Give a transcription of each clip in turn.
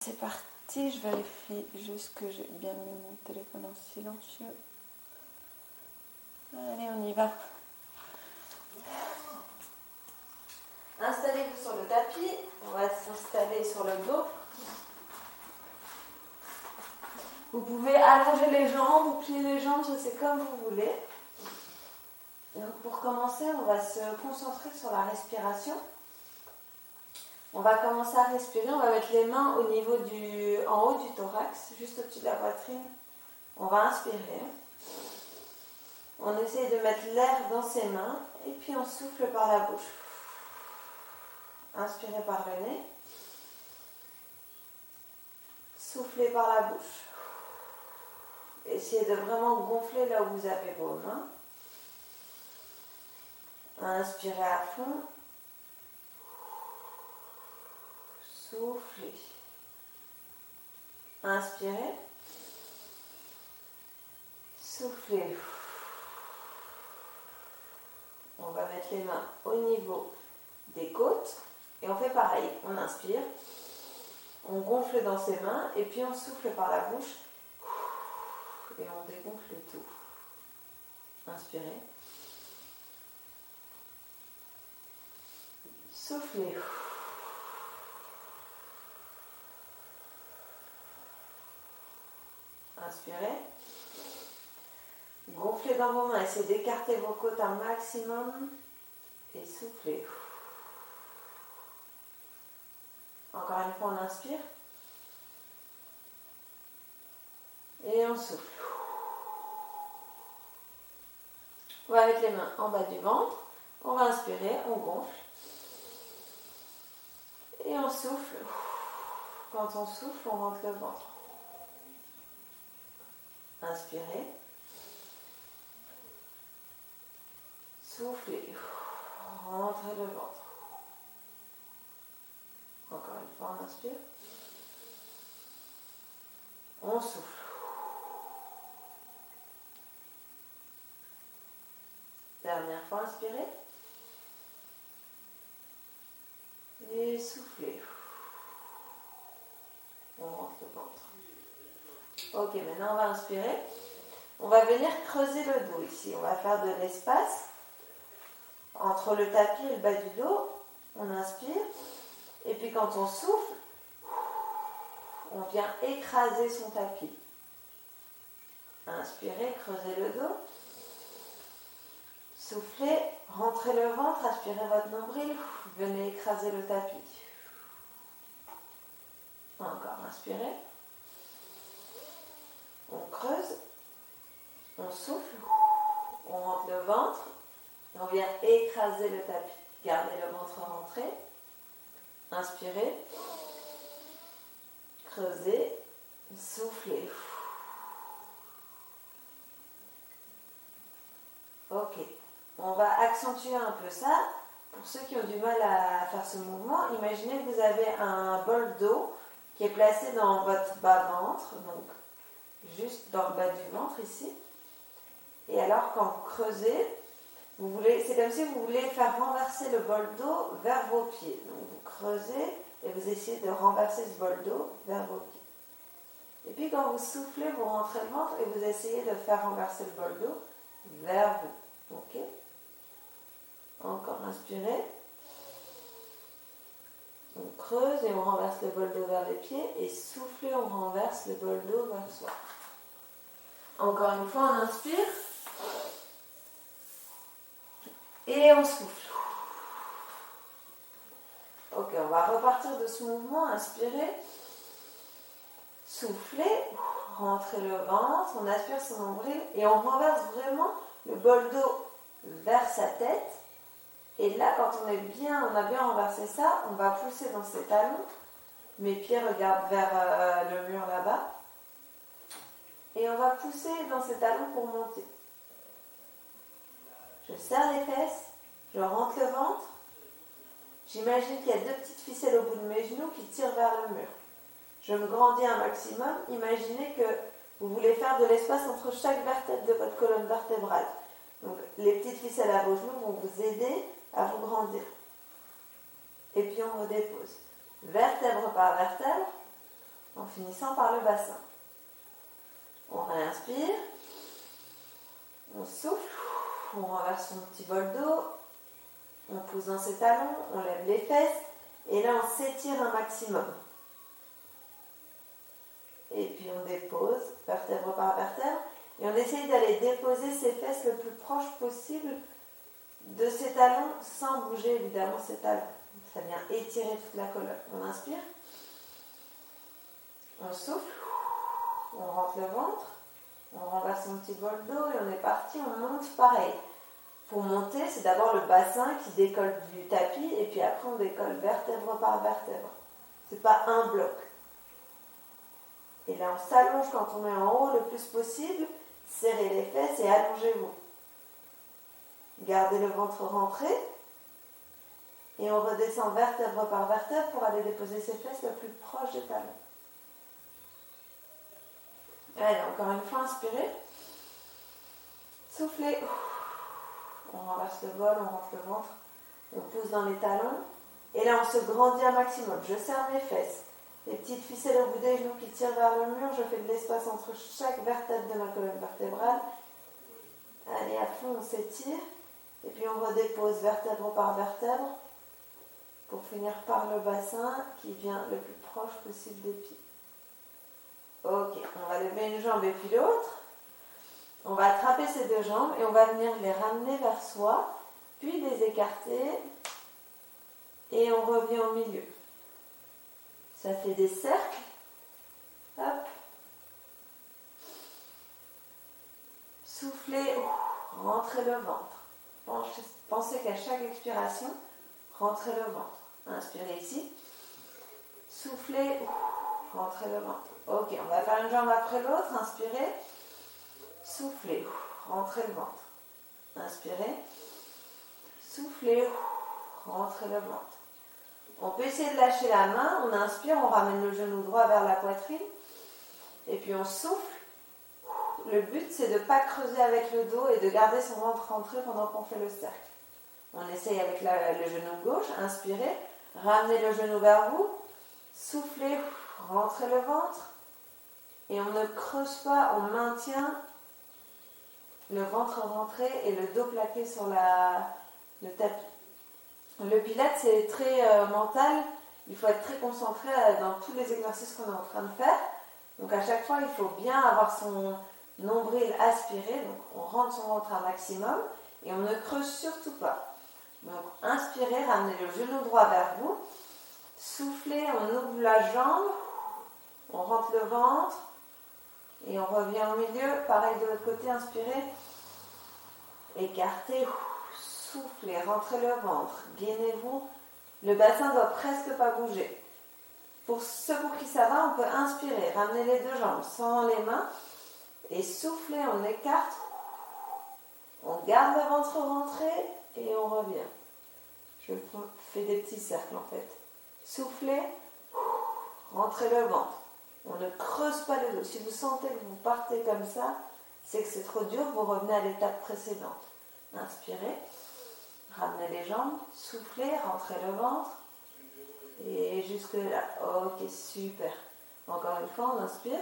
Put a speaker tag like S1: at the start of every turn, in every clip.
S1: C'est parti, je vérifie juste que j'ai bien mis mon téléphone en silencieux. Allez, on y va. Installez-vous sur le tapis, on va s'installer sur le dos. Vous pouvez allonger les jambes ou plier les jambes, c'est comme vous voulez. Donc pour commencer, on va se concentrer sur la respiration. On va commencer à respirer, on va mettre les mains en haut du thorax, juste au-dessus de la poitrine. On va inspirer. On essaye de mettre l'air dans ses mains et puis on souffle par la bouche. Inspirez par le nez. Soufflez par la bouche. Essayez de vraiment gonfler là où vous avez vos mains. Inspirez à fond. Soufflez. Inspirez. Soufflez. On va mettre les mains au niveau des côtes et on fait pareil. On inspire, on gonfle dans ses mains et puis on souffle par la bouche et on dégonfle tout. Inspirez. Soufflez. Inspirez. Gonflez dans vos mains, essayez d'écarter vos côtes un maximum et soufflez. Encore une fois, on inspire et on souffle. On va mettre les mains en bas du ventre, on va inspirer, on gonfle et on souffle. Quand on souffle, on rentre le ventre. Inspirez. Soufflez. Rentrez le ventre. Encore une fois, on inspire. On souffle. Dernière fois, inspirez. Et soufflez. On rentre le ventre. Ok, maintenant on va inspirer. On va venir creuser le dos ici. On va faire de l'espace entre le tapis et le bas du dos. On inspire. Et puis quand on souffle, on vient écraser son tapis. Inspirez, creusez le dos. Soufflez, rentrez le ventre, aspirez votre nombril. Venez écraser le tapis. Encore, inspirez. On creuse, on souffle, on rentre le ventre, on vient écraser le tapis. Gardez le ventre rentré. Inspirez, creusez, soufflez. Ok, on va accentuer un peu ça. Pour ceux qui ont du mal à faire ce mouvement, imaginez que vous avez un bol d'eau qui est placé dans votre bas-ventre, donc juste dans le bas du ventre ici. Et alors quand vous creusez, c'est comme si vous voulez faire renverser le bol d'eau vers vos pieds. Donc vous creusez et vous essayez de renverser ce bol d'eau vers vos pieds. Et puis quand vous soufflez, vous rentrez le ventre et vous essayez de faire renverser le bol d'eau vers vous. Ok ? Encore inspirez. On creuse et on renverse le bol d'eau vers les pieds. Et soufflez, on renverse le bol d'eau vers soi. Encore une fois, on inspire. Et on souffle. Ok, on va repartir de ce mouvement. Inspirez. Soufflez. Rentrez le ventre. On aspire son nombril. Et on renverse vraiment le bol d'eau vers sa tête. Et là, quand on a bien renversé ça, on va pousser dans ses talons. Mes pieds regardent vers le mur là-bas. Et on va pousser dans ses talons pour monter. Je serre les fesses, je rentre le ventre. J'imagine qu'il y a 2 petites ficelles au bout de mes genoux qui tirent vers le mur. Je me grandis un maximum. Imaginez que vous voulez faire de l'espace entre chaque vertèbre de votre colonne vertébrale. Donc les petites ficelles à vos genoux vont vous aider à vous grandir. Et puis on redépose. Vertèbre par vertèbre. finissant par le bassin. On réinspire, on souffle, on renverse son petit bol d'eau, on pousse dans ses talons, on lève les fesses, et là on s'étire un maximum. Et puis on dépose, vertèbre par vertèbre, et on essaye d'aller déposer ses fesses le plus proche possible de ses talons, sans bouger évidemment ses talons. Ça vient étirer toute la colonne. On inspire, on souffle, on rentre le ventre, on renverse son petit bol d'eau et on est parti, on monte pareil. Pour monter, c'est d'abord le bassin qui décolle du tapis et puis après on décolle vertèbre par vertèbre. C'est pas un bloc. Et là on s'allonge quand on est en haut le plus possible, serrez les fesses et allongez-vous. Gardez le ventre rentré et on redescend vertèbre par vertèbre pour aller déposer ses fesses le plus proche des talons. Allez, encore une fois, inspirez. Soufflez. On renverse le bol, on rentre le ventre. On pousse dans les talons. Et là, on se grandit un maximum. Je serre mes fesses. Les petites ficelles au bout des genoux qui tirent vers le mur. Je fais de l'espace entre chaque vertèbre de ma colonne vertébrale. Allez, à fond, on s'étire. Et puis, on redépose vertèbre par vertèbre pour finir par le bassin qui vient le plus proche possible des pieds. Ok, on va lever une jambe et puis l'autre. On va attraper ces deux jambes et on va venir les ramener vers soi, puis les écarter et on revient au milieu. Ça fait des cercles. Hop. Soufflez, rentrez le ventre. Pensez qu'à chaque expiration, rentrez le ventre. Inspirez ici. Soufflez, rentrez le ventre. Ok, on va faire une jambe après l'autre. Inspirez. Soufflez. Rentrez le ventre. Inspirez. Soufflez. Rentrez le ventre. On peut essayer de lâcher la main. On inspire, on ramène le genou droit vers la poitrine. Et puis on souffle. Le but, c'est de ne pas creuser avec le dos et de garder son ventre rentré pendant qu'on fait le cercle. On essaye avec le genou gauche. Inspirez. Ramenez le genou vers vous. Soufflez. Rentrez le ventre. Et on ne creuse pas, on maintient le ventre rentré et le dos plaqué sur le tapis. Le pilates, c'est très mental. Il faut être très concentré dans tous les exercices qu'on est en train de faire. Donc à chaque fois, il faut bien avoir son nombril aspiré. Donc on rentre son ventre un maximum et on ne creuse surtout pas. Donc inspirez, ramenez le genou droit vers vous. Soufflez, on ouvre la jambe. On rentre le ventre. Et on revient au milieu, pareil de l'autre côté, inspirez, écartez, soufflez, rentrez le ventre, gainez-vous, le bassin ne doit presque pas bouger. Pour ceux pour qui ça va, on peut inspirer, ramener les deux jambes sans les mains, et souffler, on écarte, on garde le ventre rentré, et on revient. Je fais des petits cercles en fait. Soufflez, rentrez le ventre. On ne creuse pas le dos. Si vous sentez que vous partez comme ça, c'est que c'est trop dur, vous revenez à l'étape précédente. Inspirez, ramenez les jambes, soufflez, rentrez le ventre, et jusque là. Ok, super. Encore une fois, on inspire,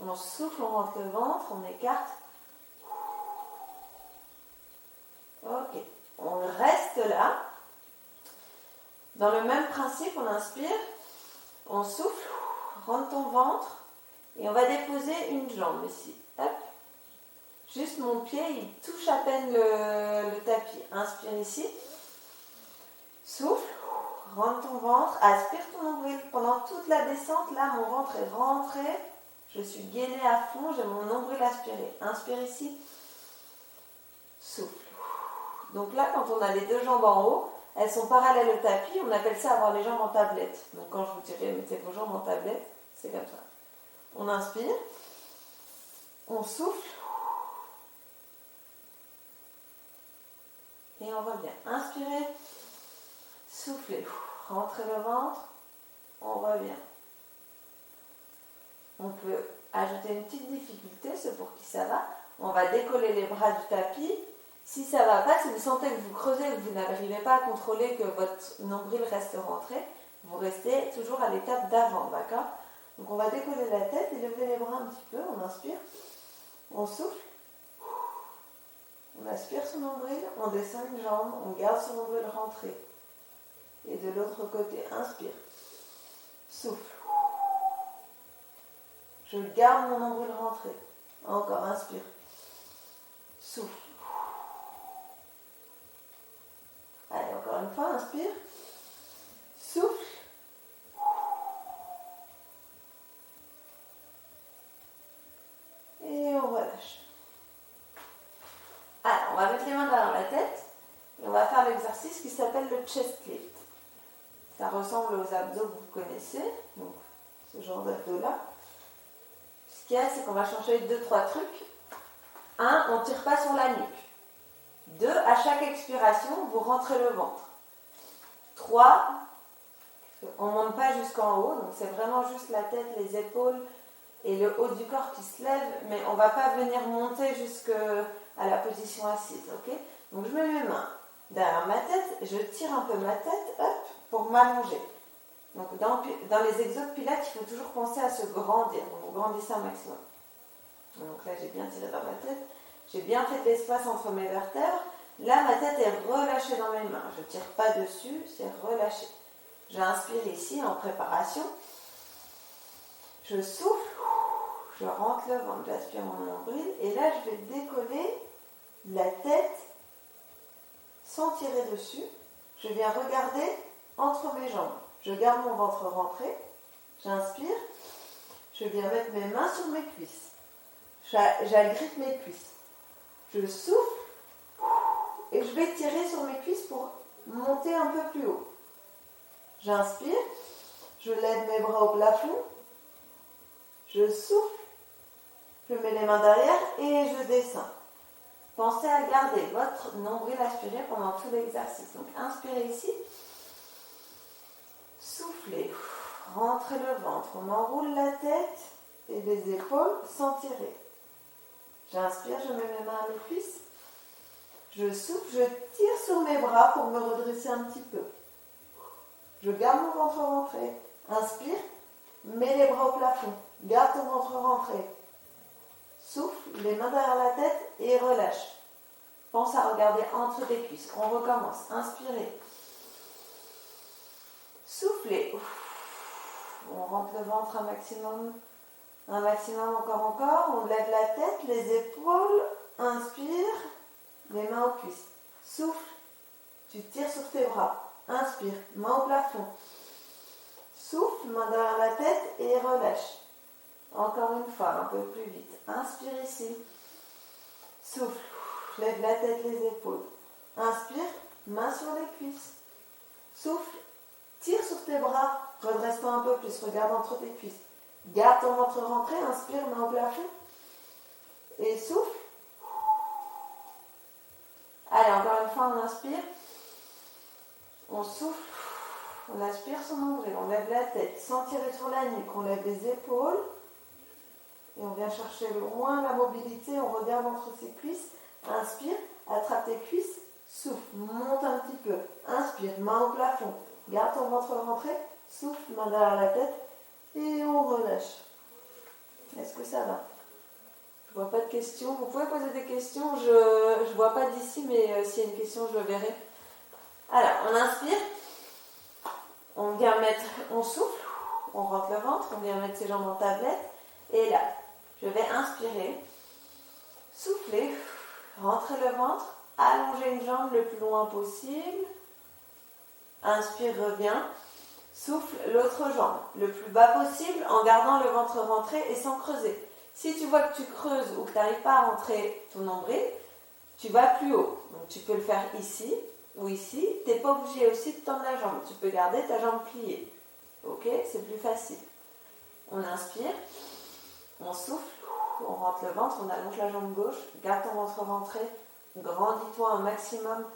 S1: on souffle, on rentre le ventre, on écarte. Ok, on reste là. Dans le même principe, on inspire, on souffle, rentre ton ventre et on va déposer une jambe ici. Hop. Juste mon pied, il touche à peine le tapis. Inspire ici. Souffle. Rentre ton ventre. Aspire ton nombril. Pendant toute la descente, là, mon ventre est rentré. Je suis gainée à fond. J'ai mon nombril aspiré. Inspire ici. Souffle. Donc là, quand on a les deux jambes en haut, elles sont parallèles au tapis. On appelle ça avoir les jambes en tablette. Donc quand je vous dirai mettez vos jambes en tablette, c'est comme ça. On inspire. On souffle. Et on revient. Inspirez. Soufflez. Rentrez le ventre. On revient. On peut ajouter une petite difficulté, ceux pour qui ça va. On va décoller les bras du tapis. Si ça ne va pas, si vous sentez que vous creusez et que vous n'arrivez pas à contrôler que votre nombril reste rentré, vous restez toujours à l'étape d'avant, d'accord ? Donc on va décoller la tête et lever les bras un petit peu. On inspire, on souffle, on aspire son nombril, on descend une jambe, on garde son nombril rentré. Et de l'autre côté, inspire, souffle. Je garde mon nombril rentré. Encore, inspire, souffle. Allez, encore une fois, inspire, souffle. Et on relâche. Alors, on va mettre les mains derrière la tête et on va faire l'exercice qui s'appelle le chest lift. Ça ressemble aux abdos que vous connaissez, donc ce genre d'abdos-là. Ce qu'il y a, c'est qu'on va changer 2-3 trucs. 1, on ne tire pas sur la nuque. 2, à chaque expiration, vous rentrez le ventre. 3, on ne monte pas jusqu'en haut, donc c'est vraiment juste la tête, les épaules et le haut du corps qui se lève, mais on ne va pas venir monter jusqu'à la position assise, ok? Donc je mets mes mains derrière ma tête, je tire un peu ma tête, hop, pour m'allonger. Donc dans les exos de pilates, il faut toujours penser à se grandir, donc vous grandissez un maximum. Donc là j'ai bien tiré dans ma tête, j'ai bien fait de l'espace entre mes vertèbres. Là ma tête est relâchée dans mes mains, je ne tire pas dessus, c'est relâché. J'inspire ici en préparation, je souffle, je rentre le ventre, j'aspire mon nombril et là je vais décoller la tête sans tirer dessus. Je viens regarder entre mes jambes. Je garde mon ventre rentré, j'inspire, je viens mettre mes mains sur mes cuisses. J'agrippe mes cuisses. Je souffle et je vais tirer sur mes cuisses pour monter un peu plus haut. J'inspire, je lève mes bras au plafond, je souffle, je mets les mains derrière et je descends. Pensez à garder votre nombril aspiré pendant tout l'exercice. Donc inspirez ici, soufflez, rentrez le ventre, on enroule la tête et les épaules sans tirer. J'inspire, je mets mes mains à mes cuisses, je souffle, je tire sur mes bras pour me redresser un petit peu. Je garde mon ventre rentré, inspire, mets les bras au plafond, garde ton ventre rentré. Souffle, les mains derrière la tête et relâche. Pense à regarder entre tes cuisses. On recommence. Inspirez. Soufflez. On rentre le ventre un maximum. Un maximum encore. On lève la tête, les épaules. Inspire. Les mains aux cuisses. Souffle. Tu tires sur tes bras. Inspire. Main au plafond. Souffle, main derrière la tête et relâche. Encore une fois, un peu plus vite. Inspire ici. Souffle. Lève la tête, les épaules. Inspire, main sur les cuisses. Souffle. Tire sur tes bras. Redresse-toi un peu plus. Regarde entre tes cuisses. Garde ton ventre rentré. Inspire, main au plafond. Et souffle. Allez, encore une fois, on inspire. On souffle. On aspire son nombril. On lève la tête sans tirer sur la nuque. On lève les épaules. Et on vient chercher loin la mobilité, on regarde entre ses cuisses, inspire, attrape tes cuisses, souffle, monte un petit peu, inspire, main au plafond, garde ton ventre rentré, souffle, main derrière la tête, et on relâche. Est-ce que ça va? Je vois pas de questions, vous pouvez poser des questions, je vois pas d'ici, mais s'il y a une question, je le verrai. Alors, on inspire, on vient mettre, on souffle, on rentre le ventre, on vient mettre ses jambes en tablette, et là, je vais inspirer, souffler, rentrer le ventre, allonger une jambe le plus loin possible. Inspire, reviens. Souffle l'autre jambe le plus bas possible en gardant le ventre rentré et sans creuser. Si tu vois que tu creuses ou que tu n'arrives pas à rentrer ton nombril, tu vas plus haut. Donc tu peux le faire ici ou ici. Tu n'es pas obligé aussi de tendre la jambe. Tu peux garder ta jambe pliée. Ok, c'est plus facile. On inspire. On souffle, on rentre le ventre, on allonge la jambe gauche, garde ton ventre rentré, grandis-toi un maximum,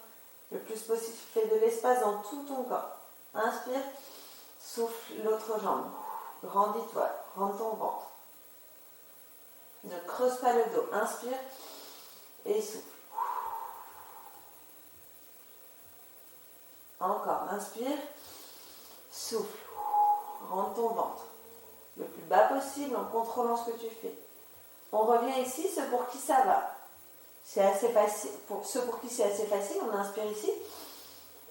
S1: le plus possible, fais de l'espace dans tout ton corps. Inspire, souffle l'autre jambe, grandis-toi, rentre ton ventre. Ne creuse pas le dos, inspire et souffle. Encore, inspire, souffle, rentre ton ventre, le plus bas bas possible en contrôlant ce que tu fais. On revient ici, ceux pour qui ça va. C'est assez facile. Pour ceux pour qui c'est assez facile, on inspire ici.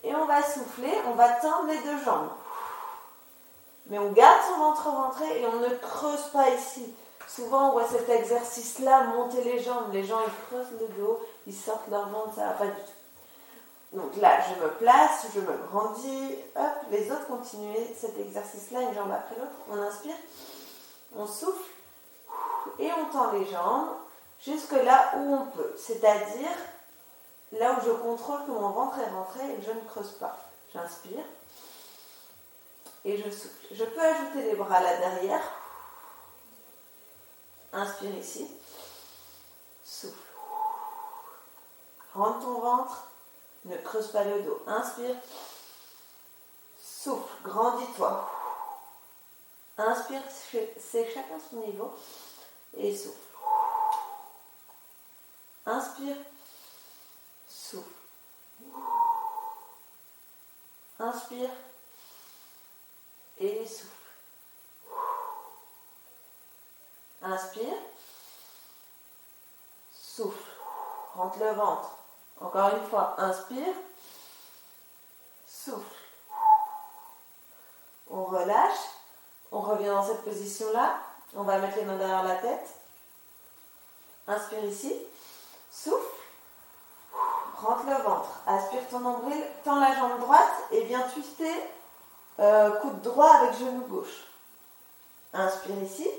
S1: Et on va souffler, on va tendre les deux jambes. Mais on garde son ventre rentré et on ne creuse pas ici. Souvent, on voit cet exercice-là, monter les jambes. Les gens, ils creusent le dos, ils sortent leur ventre, ça ne va pas du tout. Donc là, je me place, je me grandis. Hop, les autres continuez cet exercice-là, une jambe après l'autre. On inspire, on souffle et on tend les jambes jusque là où on peut. C'est-à-dire là où je contrôle que mon ventre est rentré et que je ne creuse pas. J'inspire et je souffle. Je peux ajouter les bras là derrière. Inspire ici. Souffle. Rentre ton ventre. Ne creuse pas le dos. Inspire. Souffle. Grandis-toi. Inspire, c'est chacun son niveau. Et souffle. Inspire. Souffle. Inspire. Et souffle. Inspire. Souffle. Rentre le ventre. Encore une fois, inspire. Souffle. On relâche. On revient dans cette position-là. On va mettre les mains derrière la tête. Inspire ici. Souffle. Rentre le ventre. Aspire ton nombril. Tends la jambe droite et viens twister coude droit avec genou gauche. Inspire ici.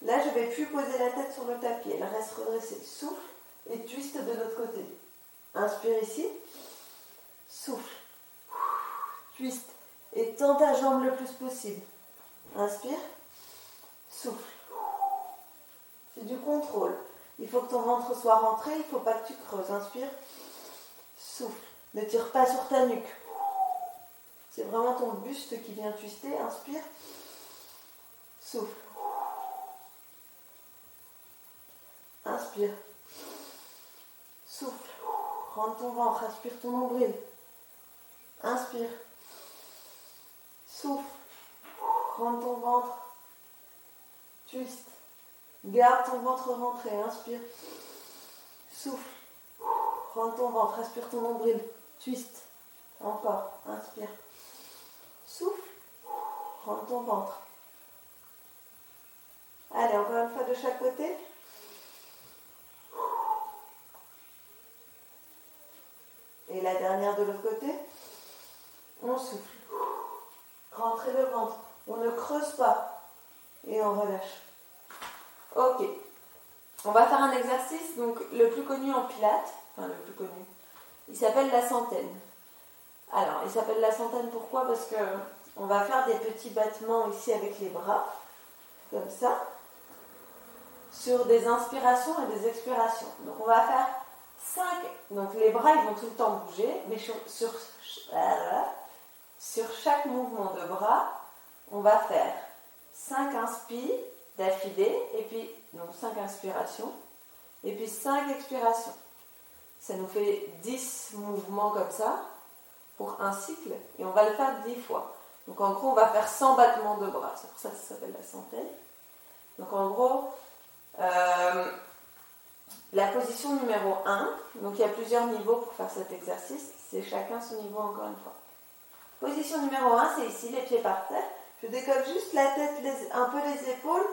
S1: Là, je ne vais plus poser la tête sur le tapis. Elle reste redressée. Souffle et twiste de l'autre côté. Inspire ici. Souffle. Twiste. Et tends ta jambe le plus possible. Inspire. Souffle. C'est du contrôle. Il faut que ton ventre soit rentré. Il ne faut pas que tu creuses. Inspire. Souffle. Ne tire pas sur ta nuque. C'est vraiment ton buste qui vient twister. Inspire. Souffle. Inspire. Souffle. Rentre ton ventre. Aspire ton nombril. Inspire. Souffle. Rentre ton ventre. Twist. Garde ton ventre rentré. Inspire. Souffle. Rentre ton ventre. Aspire ton nombril. Twist. Encore. Inspire. Souffle. Rentre ton ventre. Allez, encore une fois de chaque côté. Et la dernière de l'autre côté. On souffle. Rentrez le ventre. On ne creuse pas. Et on relâche. Ok. On va faire un exercice, donc le plus connu en pilates. Enfin, le plus connu. Il s'appelle la centaine. Alors, il s'appelle la centaine pourquoi ? Parce que on va faire des petits battements ici avec les bras. Comme ça. Sur des inspirations et des expirations. Donc, on va faire 5. Donc, les bras, ils vont tout le temps bouger. Mais sur chaque mouvement de bras, on va faire 5 inspires d'affilée, et puis, donc 5 inspirations, et puis 5 expirations. Ça nous fait 10 mouvements comme ça, pour un cycle, et on va le faire 10 fois. Donc en gros, on va faire 100 battements de bras, c'est pour ça que ça s'appelle la centaine. Donc en gros, la position numéro 1, donc il y a plusieurs niveaux pour faire cet exercice, c'est chacun son niveau encore une fois. Position numéro 1, c'est ici, les pieds par terre. Je décolle juste la tête, un peu les épaules,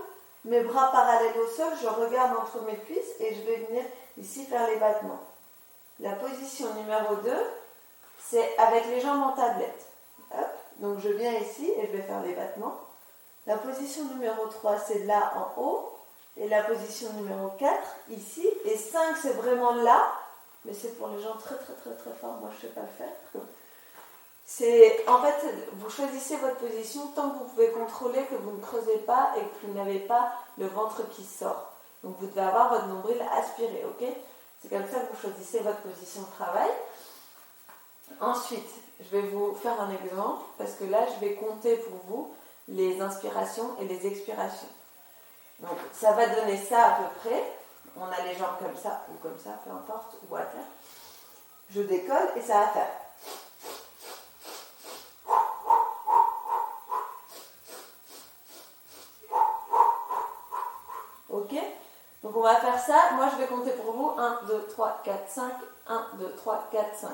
S1: mes bras parallèles au sol, je regarde entre mes cuisses et je vais venir ici faire les battements. La position numéro 2, c'est avec les jambes en tablette. Hop. Donc je viens ici et je vais faire les battements. La position numéro 3, c'est là en haut. Et la position numéro 4, ici. Et 5, c'est vraiment là. Mais c'est pour les gens très très très très forts. Moi, je ne sais pas le faire. En fait, vous choisissez votre position tant que vous pouvez contrôler que vous ne creusez pas et que vous n'avez pas le ventre qui sort. Donc vous devez avoir votre nombril aspiré, ok ? C'est comme ça que vous choisissez votre position de travail. Ensuite, je vais vous faire un exemple parce que là, je vais compter pour vous les inspirations et les expirations. Donc ça va donner ça à peu près. On a les jambes comme ça ou comme ça, peu importe, ou à terre. Je décolle et ça va faire. Ok? Donc on va faire ça. Moi je vais compter pour vous. 1, 2, 3, 4, 5. 1, 2, 3, 4, 5.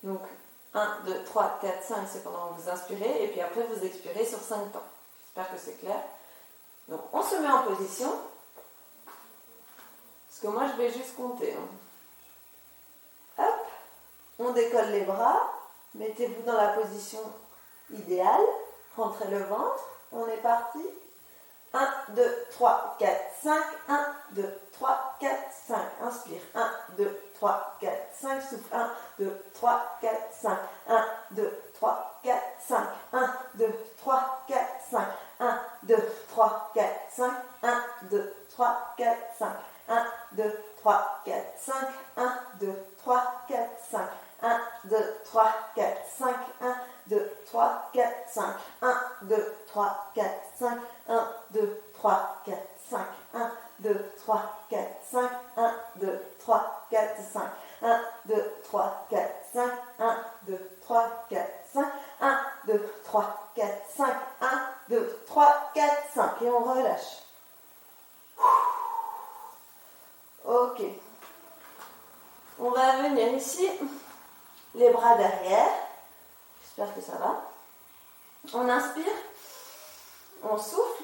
S1: Donc 1, 2, 3, 4, 5, c'est pendant que vous inspirez. Et puis après vous expirez sur 5 temps. J'espère que c'est clair. Donc on se met en position. Parce que moi je vais juste compter. Hop. On décolle les bras. Mettez-vous dans la position idéale. Rentrez le ventre. On est parti. 1, 2, 3, 4, 5. 1, 2, 3, 4, 5. Inspire. 1, 2, 3, 4, 5. Souffle. 1, 2, 3, 4, 5. 1, 2, 3, 4, 5. 1, 2, 3, 4, 5. 1, 2, 3, 4, 5. 1, 2, 3, 4, 5. 1, 2, 3, 4, 5. 1, 2, 3, 4, 5. 1, 2, 3, 4, 5. 1, 2, 3, 4, 5. 1, 2, 3, 4, 5. 1, 2, 3, 4, 5. 1, 2, 3, 4, 5. 1, 2, 3, 4, 5. 1, 2, 3, 4, 5. 1, 2, 3, 4, 5. 1, 2, 3, 4, 5. 1, 2, 3, 4, 5. Et on relâche. Ok. On va venir ici. Les bras derrière. J'espère que ça va. On inspire. On souffle.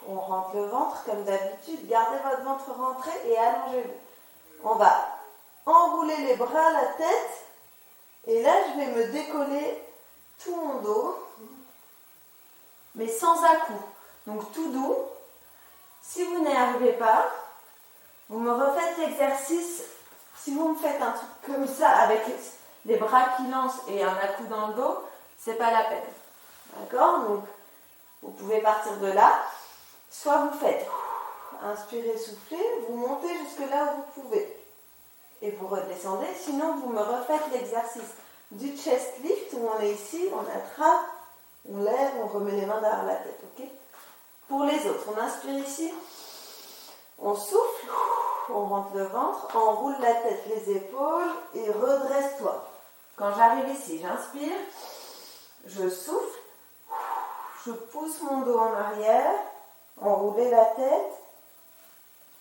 S1: On rentre le ventre comme d'habitude. Gardez votre ventre rentré et allongez-vous. On va enrouler les bras, la tête. Et là, je vais me décoller tout mon dos. Mais sans à-coups. Donc tout doux. Si vous n'y arrivez pas, vous me refaites l'exercice. Si vous me faites un truc comme ça avec les bras qui lancent et un à-coup dans le dos, c'est pas la peine. D'accord? Donc, vous pouvez partir de là. Soit vous faites inspirez, soufflez, vous montez jusque là où vous pouvez. Et vous redescendez. Sinon, vous me refaites l'exercice du chest lift où on est ici, on attrape, on lève, on remet les mains derrière la tête. Ok? Pour les autres, on inspire ici, on souffle, on rentre le ventre, on roule la tête, les épaules et redresse-toi. Quand j'arrive ici, j'inspire, je souffle, je pousse mon dos en arrière, enroulez la tête,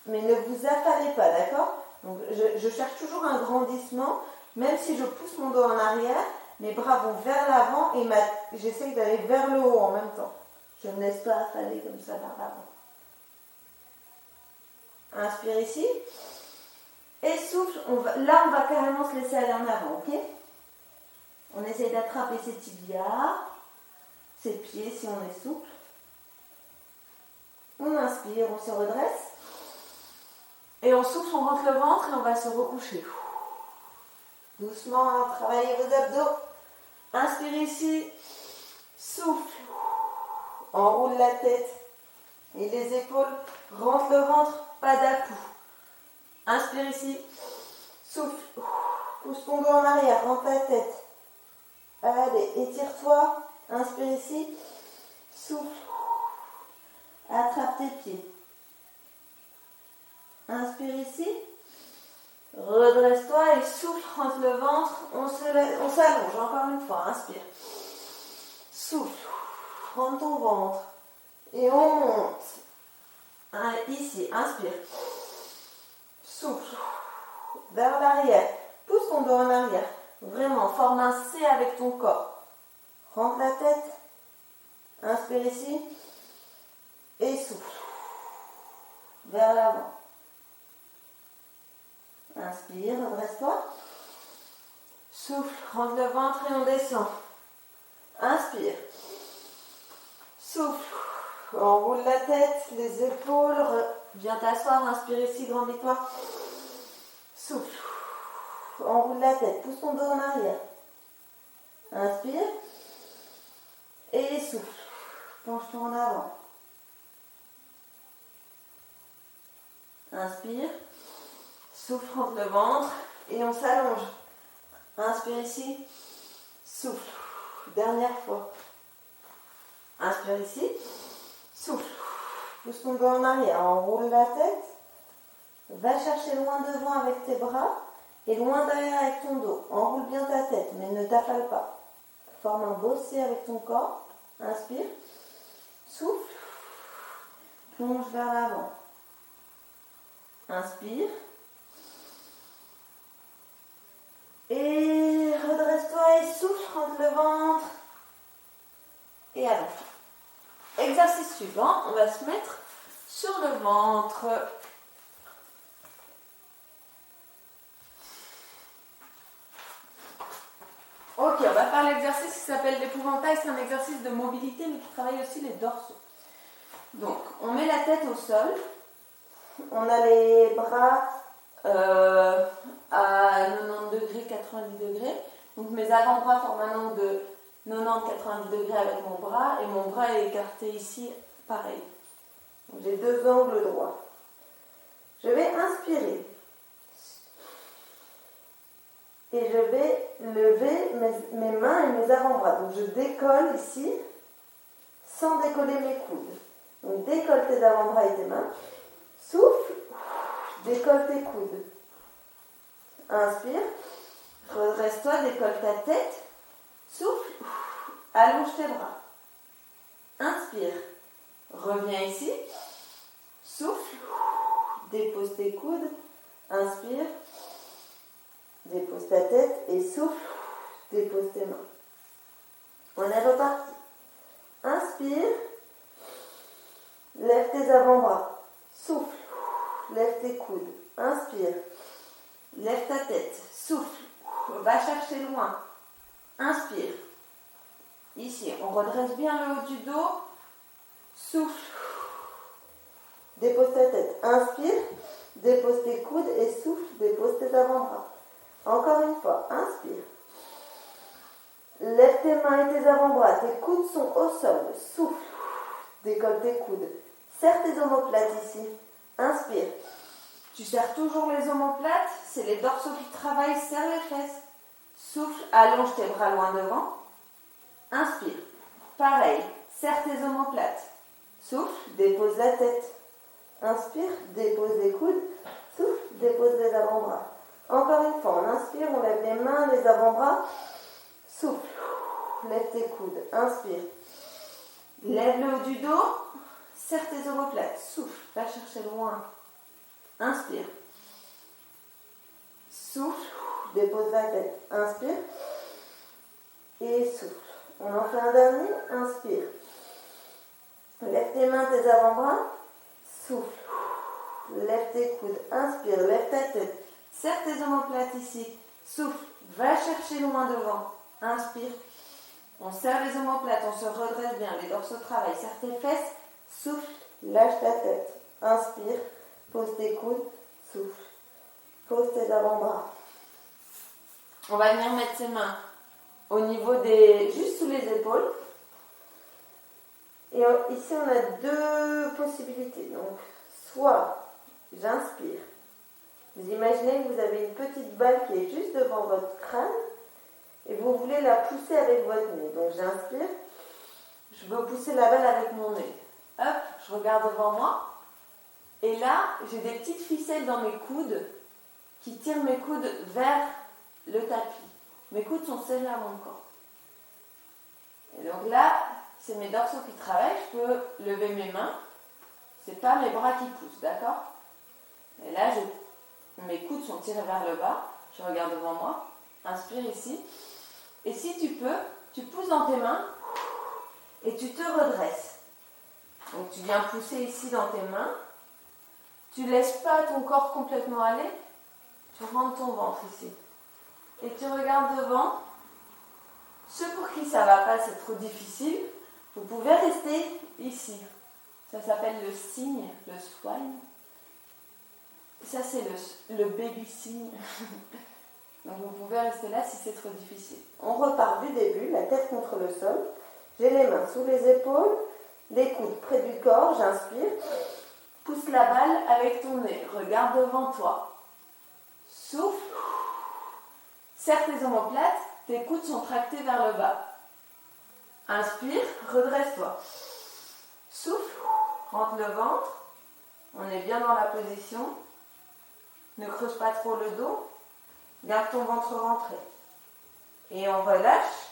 S1: mais ne vous affalez pas, d'accord? Donc je cherche toujours un grandissement, même si je pousse mon dos en arrière, mes bras vont vers l'avant et j'essaye d'aller vers le haut en même temps. Je ne me laisse pas affaler comme ça vers l'avant. Inspire ici. Et souffle. Là, on va carrément se laisser aller en avant, ok? On essaie d'attraper ses tibias, ses pieds si on est souple. On inspire, on se redresse. Et on souffle, on rentre le ventre et on va se recoucher. Doucement, hein, travaillez vos abdos. Inspire ici. Souffle. Enroule la tête et les épaules. Rentre le ventre, pas d'à-coups. Inspire ici. Souffle. Pousse ton dos en arrière, rentre la tête. Allez, étire-toi. Inspire ici. Souffle. Attrape tes pieds. Inspire ici. Redresse-toi et souffle, rentre le ventre. On s'allonge encore une fois. Inspire. Souffle. Rentre ton ventre. Et on monte. Ici, inspire. Souffle. Vers l'arrière. Pousse ton dos en arrière. Vraiment, forme un C avec ton corps. Rentre la tête. Inspire ici. Et souffle. Vers l'avant. Inspire, redresse-toi. Souffle, rentre le ventre et on descend. Inspire. Souffle. Enroule la tête, les épaules. Viens t'asseoir, inspire ici, grandis-toi. Souffle. Enroule la tête, pousse ton dos en arrière. Inspire. Et souffle. Penche-toi en avant. Inspire. Souffle, rentre le ventre. Et on s'allonge. Inspire ici. Souffle. Dernière fois. Inspire ici. Souffle. Pousse ton dos en arrière. Enroule la tête. Va chercher loin devant avec tes bras. Et loin derrière avec ton dos. Enroule bien ta tête, mais ne t'affale pas. Forme un beau C avec ton corps. Inspire. Souffle. Plonge vers l'avant. Inspire. Et redresse-toi et souffle, rentre le ventre. Et allons. Exercice suivant, on va se mettre sur le ventre. Ok, on va faire l'exercice qui s'appelle l'épouvantail. C'est un exercice de mobilité mais qui travaille aussi les dorsaux. Donc, on met la tête au sol. On a les bras à 90 degrés, 90 degrés. Donc, mes avant-bras forment un angle de 90-90 degrés avec mon bras. Et mon bras est écarté ici, pareil. Donc, j'ai deux angles droits. Je vais inspirer. Et je vais lever mes mains et mes avant-bras. Donc je décolle ici, sans décoller mes coudes. Donc décolle tes avant-bras et tes mains. Souffle, décolle tes coudes. Inspire, redresse-toi, décolle ta tête. Souffle, allonge tes bras. Inspire, reviens ici. Souffle, dépose tes coudes. Inspire. Dépose ta tête et souffle, dépose tes mains. On est reparti. Inspire, lève tes avant-bras. Souffle, lève tes coudes. Inspire, lève ta tête. Souffle, va chercher loin. Inspire. Ici, on redresse bien le haut du dos. Souffle, dépose ta tête. Inspire, dépose tes coudes et souffle, dépose tes avant-bras. Encore une fois, inspire. Lève tes mains et tes avant-bras. Tes coudes sont au sol. Souffle. Décolle tes coudes. Serre tes omoplates ici. Inspire. Tu serres toujours les omoplates. C'est les dorsaux qui travaillent. Serre les fesses. Souffle. Allonge tes bras loin devant. Inspire. Pareil. Serre tes omoplates. Souffle. Dépose la tête. Inspire. Dépose les coudes. Souffle. Dépose les avant-bras. Encore une fois, on inspire, on lève les mains, les avant-bras. Souffle. Lève tes coudes. Inspire. Lève le haut du dos. Serre tes omoplates. Souffle. Va chercher loin. Inspire. Souffle. Dépose la tête. Inspire. Et souffle. On en fait un dernier. Inspire. Lève tes mains, tes avant-bras. Souffle. Lève tes coudes. Inspire. Lève ta tête. Serre tes omoplates ici. Souffle. Va chercher loin devant. Inspire. On serre les omoplates. On se redresse bien. Les dorsaux travaillent. Serre tes fesses. Souffle. Lâche ta tête. Inspire. Pose tes coudes. Souffle. Pose tes avant-bras. On va venir mettre ses mains au niveau juste sous les épaules. Et ici, on a deux possibilités. Donc, soit j'inspire. Vous imaginez que vous avez une petite balle qui est juste devant votre crâne et vous voulez la pousser avec votre nez. Donc j'inspire, je veux pousser la balle avec mon nez. Hop, je regarde devant moi et là, j'ai des petites ficelles dans mes coudes qui tirent mes coudes vers le tapis. Mes coudes sont serrés à mon corps. Et donc là, c'est mes dorsaux qui travaillent. Je peux lever mes mains. C'est pas mes bras qui poussent, d'accord? Et là, mes coudes sont tirés vers le bas. Je regarde devant moi. Inspire ici. Et si tu peux, tu pousses dans tes mains et tu te redresses. Donc tu viens pousser ici dans tes mains. Tu ne laisses pas ton corps complètement aller. Tu rentres ton ventre ici. Et tu regardes devant. Ceux pour qui ça ne va pas, c'est trop difficile. Vous pouvez rester ici. Ça s'appelle le signe, le swine. Ça, c'est le baby signe. Donc, vous pouvez rester là si c'est trop difficile. On repart du début, la tête contre le sol. J'ai les mains sous les épaules, les coudes près du corps. J'inspire. Pousse la balle avec ton nez. Regarde devant toi. Souffle. Serre tes omoplates. Tes coudes sont tractés vers le bas. Inspire. Redresse-toi. Souffle. Rentre le ventre. On est bien dans la position. Ne creuse pas trop le dos. Garde ton ventre rentré. Et on relâche.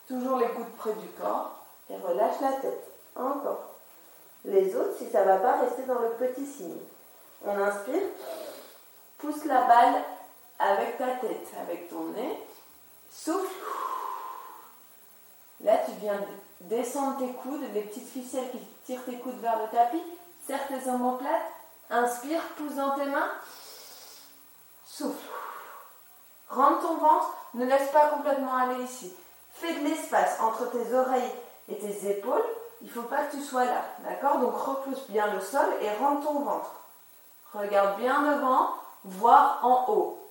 S1: Toujours les coudes près du corps. Et relâche la tête. Encore. Les autres, si ça ne va pas, restez dans le petit signe. On inspire, pousse la balle avec ta tête, avec ton nez, souffle. Là, tu viens descendre tes coudes, les petites ficelles qui tirent tes coudes vers le tapis, serre tes omoplates, inspire, pousse dans tes mains, souffle. Rentre ton ventre, ne laisse pas complètement aller ici. Fais de l'espace entre tes oreilles et tes épaules. Il ne faut pas que tu sois là, d'accord? Donc repousse bien le sol et rentre ton ventre. Regarde bien devant, voire en haut.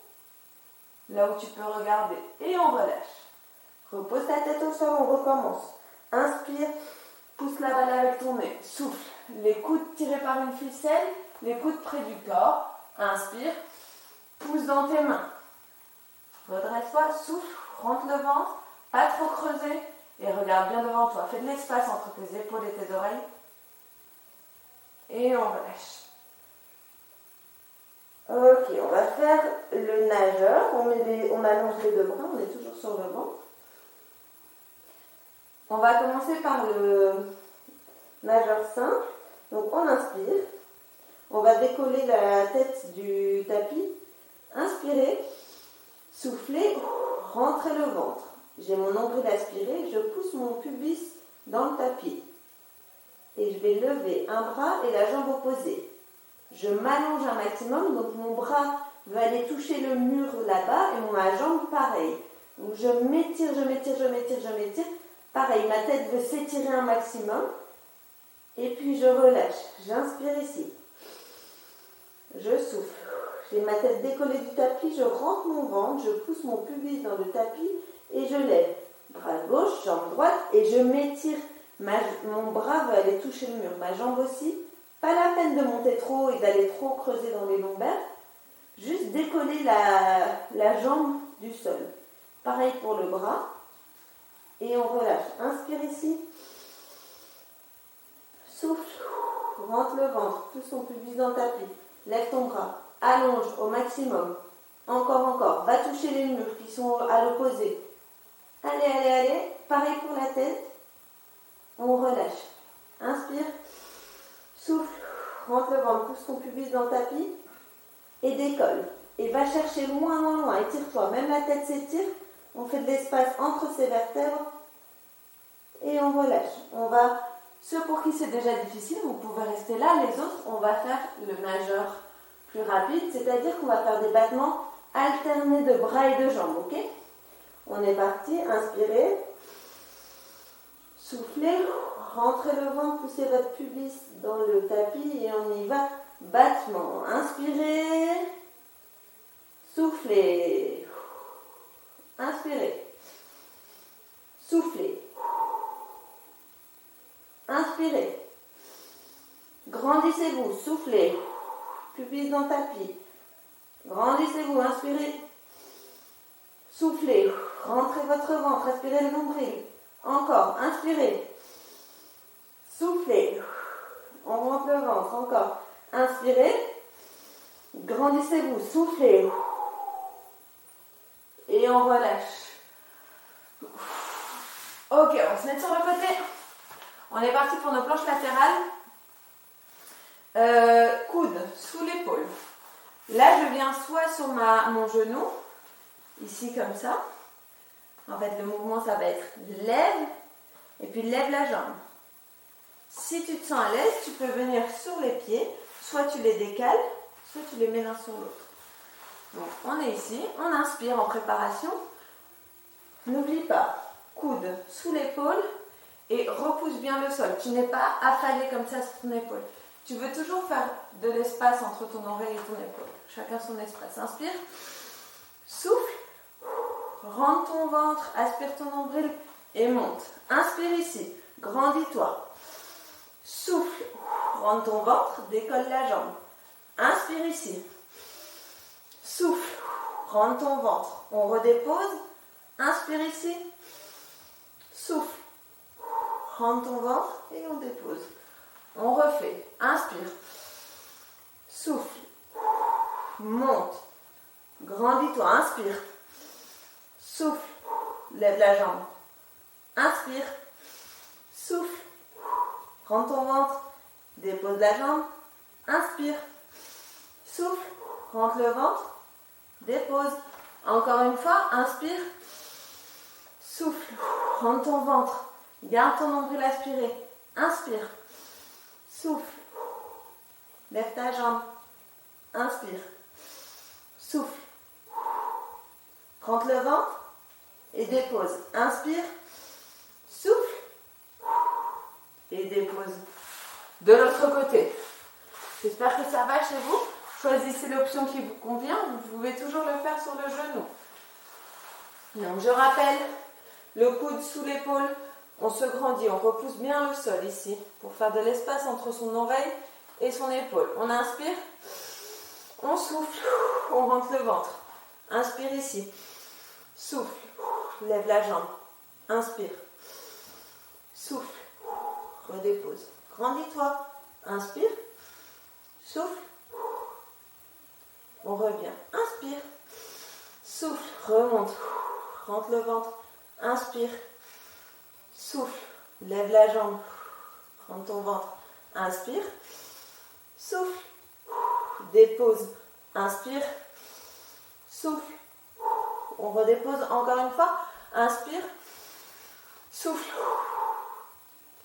S1: Là où tu peux regarder. Et on relâche. Repose ta tête au sol, on recommence. Inspire, pousse la balle avec ton nez. Souffle. Les coudes tirés par une ficelle, les coudes près du corps. Inspire, pousse dans tes mains. Redresse-toi, souffle, rentre le ventre, pas trop creusé. Et regarde bien devant toi. Fais de l'espace entre tes épaules et tes oreilles. Et on relâche. Ok, on va faire le nageur. On allonge les deux bras, on est toujours sur le ventre. On va commencer par le nageur simple. Donc on inspire. On va décoller la tête du tapis. Inspirez. Soufflez. Rentrez le ventre. J'ai mon nombril aspiré, je pousse mon pubis dans le tapis. Et je vais lever un bras et la jambe opposée. Je m'allonge un maximum, donc mon bras va aller toucher le mur là-bas et ma jambe pareil. Donc je m'étire, je m'étire, je m'étire, je m'étire. Pareil, ma tête veut s'étirer un maximum. Et puis je relâche. J'inspire ici. Je souffle. J'ai ma tête décollée du tapis, je rentre mon ventre, je pousse mon pubis dans le tapis. Et je lève, bras gauche, jambe droite, et je m'étire. Mon bras va aller toucher le mur, ma jambe aussi. Pas la peine de monter trop haut et d'aller trop creuser dans les lombaires. Juste décoller la jambe du sol. Pareil pour le bras. Et on relâche. Inspire ici. Souffle. Rentre le ventre. Pousse ton pubis dans le tapis. Lève ton bras. Allonge au maximum. Encore. Va toucher les murs qui sont à l'opposé. Allez. Pareil pour la tête. On relâche. Inspire. Souffle. Rentre le ventre. Pousse ton pubis dans le tapis. Et décolle. Et va chercher loin. Étire-toi. Même la tête s'étire. On fait de l'espace entre ses vertèbres. Et on relâche. Ceux pour qui c'est déjà difficile, vous pouvez rester là. Les autres, on va faire le nageur plus rapide. C'est-à-dire qu'on va faire des battements alternés de bras et de jambes. Ok ? On est parti, inspirez, soufflez, rentrez le ventre, poussez votre pubis dans le tapis et on y va. Battement, inspirez, soufflez, inspirez, soufflez, inspirez, grandissez-vous, soufflez, pubis dans le tapis, grandissez-vous, inspirez, soufflez. Rentrez votre ventre, respirez le nombril. Encore, inspirez. Soufflez. On rentre le ventre, encore. Inspirez. Grandissez-vous, soufflez. Et on relâche. Ok, on se met sur le côté. On est parti pour nos planches latérales. Coude sous l'épaule. Là, je viens soit sur mon genou, ici comme ça. En fait, le mouvement, ça va être lève et puis lève la jambe. Si tu te sens à l'aise, tu peux venir sur les pieds. Soit tu les décales, soit tu les mets l'un sur l'autre. Donc, on est ici. On inspire en préparation. N'oublie pas, coude sous l'épaule et repousse bien le sol. Tu n'es pas affalé comme ça sur ton épaule. Tu veux toujours faire de l'espace entre ton oreille et ton épaule. Chacun son espace. Inspire. Souffle. Rentre ton ventre, aspire ton nombril et monte. Inspire ici, grandis-toi. Souffle, rentre ton ventre, décolle la jambe. Inspire ici. Souffle, rentre ton ventre. On redépose. Inspire ici. Souffle, rentre ton ventre et on dépose. On refait. Inspire. Souffle, monte. Grandis-toi, inspire. Souffle, lève la jambe. Inspire, souffle, rentre ton ventre, dépose la jambe. Inspire, souffle, rentre le ventre, dépose. Encore une fois, inspire, souffle, rentre ton ventre, garde ton nombril aspiré, inspire, souffle, lève ta jambe, inspire, souffle, rentre le ventre et dépose. Inspire, souffle et dépose. De l'autre côté. J'espère que ça va chez vous. Choisissez l'option qui vous convient. Vous pouvez toujours le faire sur le genou. Donc je rappelle, le coude sous l'épaule, on se grandit, on repousse bien le sol ici pour faire de l'espace entre son oreille et son épaule. On inspire, on souffle, on rentre le ventre. Inspire ici, souffle, lève la jambe, inspire, souffle, redépose. Grandis-toi, inspire, souffle, on revient, inspire, souffle, remonte, rentre le ventre, inspire, souffle, lève la jambe, rentre ton ventre, inspire, souffle, dépose, inspire, souffle, on redépose encore une fois, inspire, souffle,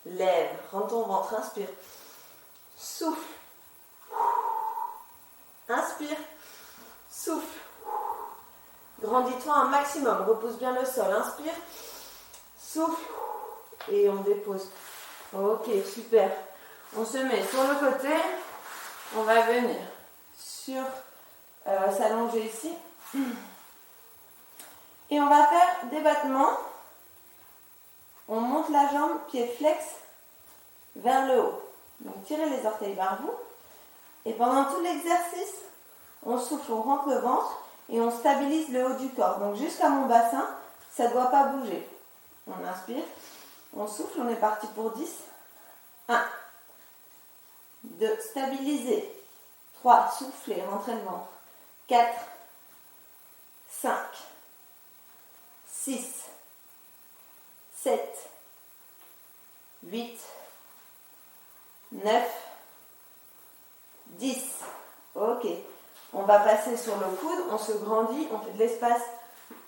S1: lève, rentre ton ventre, inspire, souffle, inspire, souffle, grandis-toi un maximum, repousse bien le sol, inspire, souffle, et on dépose. Ok, super. On se met sur le côté, on va venir sur s'allonger ici, et on va faire des battements. On monte la jambe, pied flex, vers le haut. Donc tirez les orteils vers vous. Et pendant tout l'exercice, on souffle, on rentre le ventre et on stabilise le haut du corps. Donc jusqu'à mon bassin, ça ne doit pas bouger. On inspire, on souffle, on est parti pour 10. 1, 2, stabiliser. 3, souffler, rentrer le ventre. 4, 5, 6, 7, 8, 9, 10. Ok. On va passer sur le coude, on se grandit, on fait de l'espace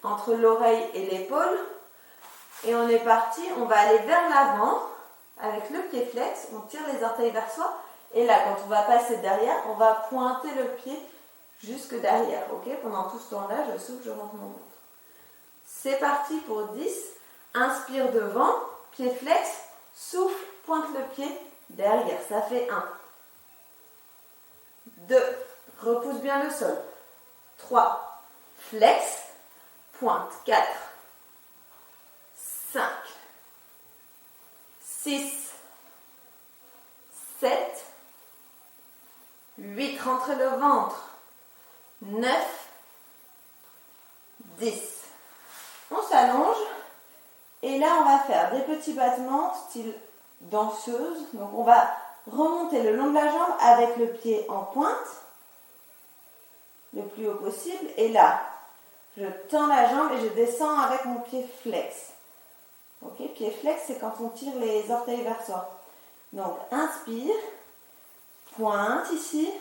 S1: entre l'oreille et l'épaule. Et on est parti, on va aller vers l'avant avec le pied flex, on tire les orteils vers soi. Et là, quand on va passer derrière, on va pointer le pied jusque derrière. Ok. Pendant tout ce temps-là, je souffle, je rentre mon ventre. C'est parti pour 10. Inspire devant, pied flex, souffle, pointe le pied derrière. Ça fait 1. 2, repousse bien le sol. 3, flex, pointe. 4, 5, 6, 7, 8, rentrez le ventre. 9, 10. On s'allonge et là on va faire des petits battements style danseuse. Donc on va remonter le long de la jambe avec le pied en pointe le plus haut possible. Et là, je tends la jambe et je descends avec mon pied flex. Ok, pied flex, c'est quand on tire les orteils vers soi. Donc inspire, pointe ici.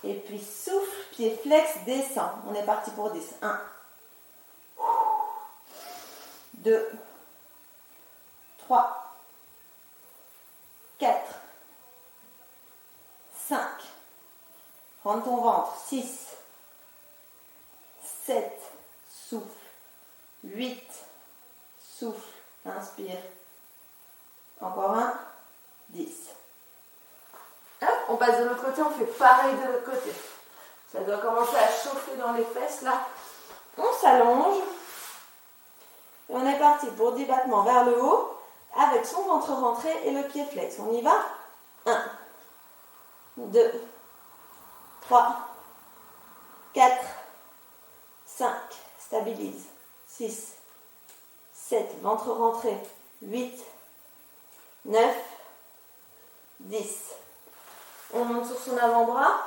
S1: Et puis souffle, pied flex, descend. On est parti pour 10. 1, 2, 3, 4, 5, prends ton ventre, 6, 7, souffle, 8, souffle, inspire, encore un, 10. Hop, on passe de l'autre côté, on fait pareil de l'autre côté. Ça doit commencer à chauffer dans les fesses là. On s'allonge. Et on est parti pour 10 battements vers le haut avec son ventre rentré et le pied flex. On y va. 1, 2, 3, 4, 5, stabilise. 6, 7, ventre rentré. 8, 9, 10. On monte sur son avant-bras.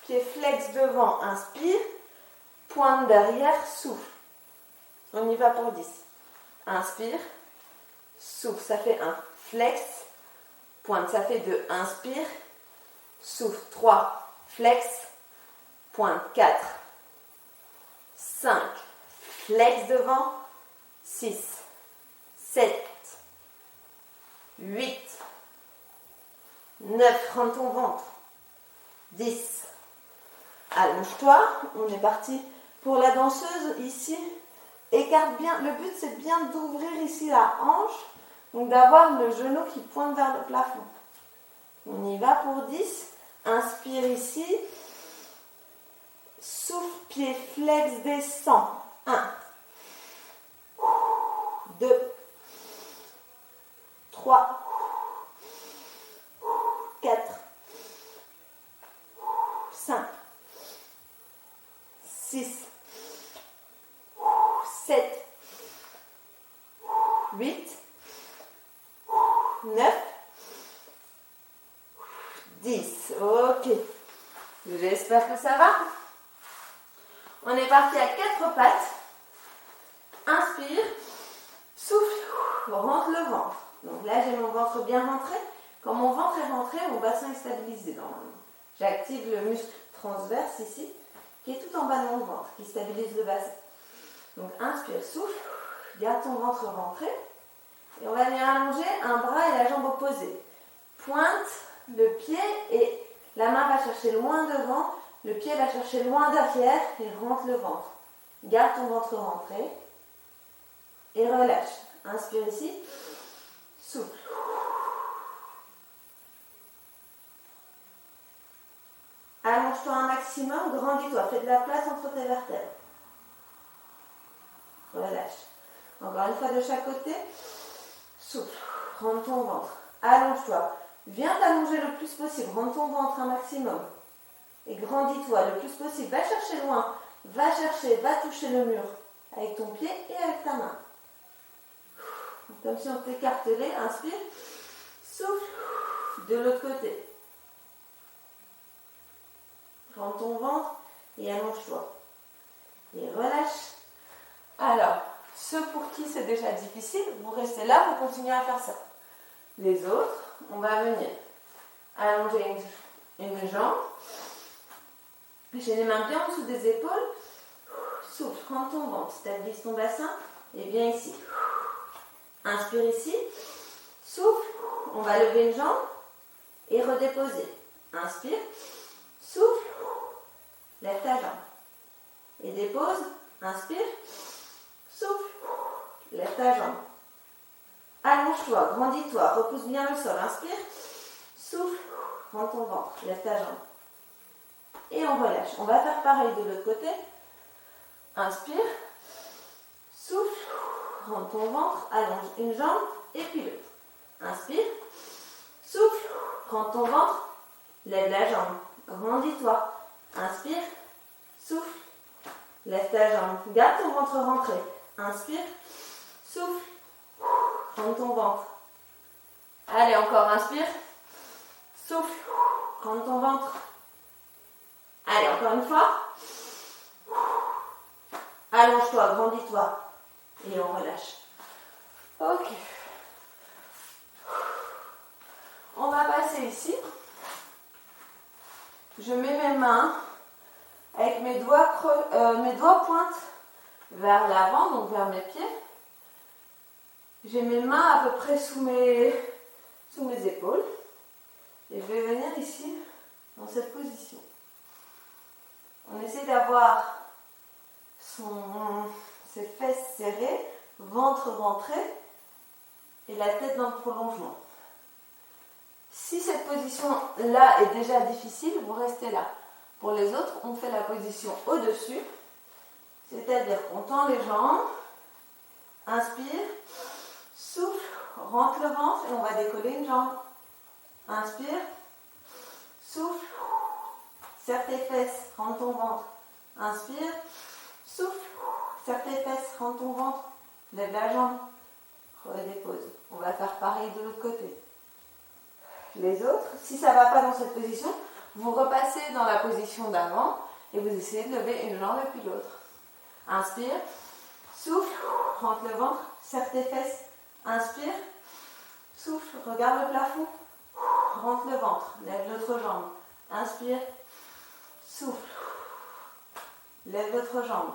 S1: Pied flex devant, inspire. Pointe derrière, souffle. On y va pour 10. Inspire. Souffle, ça fait 1. Flex. Pointe, ça fait 2. Inspire. souffle, 3, flex, pointe, 4, 5, flex devant, 6, 7, 8, 9, rends ton ventre, 10, allonge-toi, on est parti pour la danseuse ici, écarte bien, le but c'est bien d'ouvrir ici la hanche, donc d'avoir le genou qui pointe vers le plafond. On y va pour 10, inspire ici, souffle, pied flex, descend, 1, 2, 3, 4, 5, 6, 7, 8, 9, 10. Ok. J'espère que ça va. On est parti à 4 pattes. Inspire, souffle, rentre le ventre. Donc là, j'ai mon ventre bien rentré. Quand mon ventre est rentré, mon bassin est stabilisé normalement. J'active le muscle transverse ici, qui est tout en bas de mon ventre, qui stabilise le bassin. Donc inspire, souffle, garde ton ventre rentré. Et on va venir allonger un bras et la jambe opposée. Pointe le pied et la main va chercher loin devant, le pied va chercher loin derrière et rentre le ventre. Garde ton ventre rentré et relâche. Inspire ici, souffle. Allonge-toi un maximum, grandis-toi, fais de la place entre tes vertèbres. Relâche. Encore une fois de chaque côté. Souffle. Rentre ton ventre. Allonge-toi. Viens t'allonger le plus possible. Rentre ton ventre un maximum. Et grandis-toi le plus possible. Va chercher loin. Va toucher le mur avec ton pied et avec ta main. Comme si on t'écartelait. Inspire. Souffle. De l'autre côté. Rentre ton ventre et allonge-toi. Et relâche. Alors, ceux pour qui c'est déjà difficile, vous restez là, vous continuez à faire ça. Les autres, on va venir allonger une jambe. J'ai les mains bien en dessous des épaules. Souffle, prends ton ventre, stabilise ton bassin et viens ici. Inspire ici. Souffle, on va lever une jambe et redéposer. Inspire. Souffle, lève ta jambe. Et dépose. Inspire. Souffle, lève ta jambe. Allonge-toi, grandis-toi, repousse bien le sol. Inspire, souffle, prends ton ventre, lève ta jambe. Et on relâche. On va faire pareil de l'autre côté. Inspire, souffle, prends ton ventre, allonge une jambe et puis l'autre. Inspire, souffle, prends ton ventre, lève la jambe. Grandis-toi. Inspire, souffle, lève ta jambe. Garde ton ventre rentré. Inspire, souffle, prends ton ventre. Allez, encore, inspire, souffle, prends ton ventre. Allez, encore une fois. Allonge-toi, grandis-toi. Et on relâche. Ok. On va passer ici. Je mets mes mains avec mes doigts pointent vers l'avant, donc vers mes pieds. J'ai mes mains à peu près sous mes épaules. Et je vais venir ici, dans cette position. On essaie d'avoir ses fesses serrées, ventre rentré et la tête dans le prolongement. Si cette position-là est déjà difficile, vous restez là. Pour les autres, on fait la position au-dessus, c'est-à-dire qu'on tend les jambes, inspire, souffle, rentre le ventre et on va décoller une jambe. Inspire, souffle, serre tes fesses, rentre ton ventre. Inspire, souffle, serre tes fesses, rentre ton ventre, lève la jambe, redépose. On va faire pareil de l'autre côté. Les autres, si ça ne va pas dans cette position, vous repassez dans la position d'avant et vous essayez de lever une jambe et puis l'autre. Inspire, souffle, rentre le ventre, serre tes fesses, inspire, souffle, regarde le plafond, rentre le ventre, lève l'autre jambe, Inspire. Souffle. Lève votre jambe.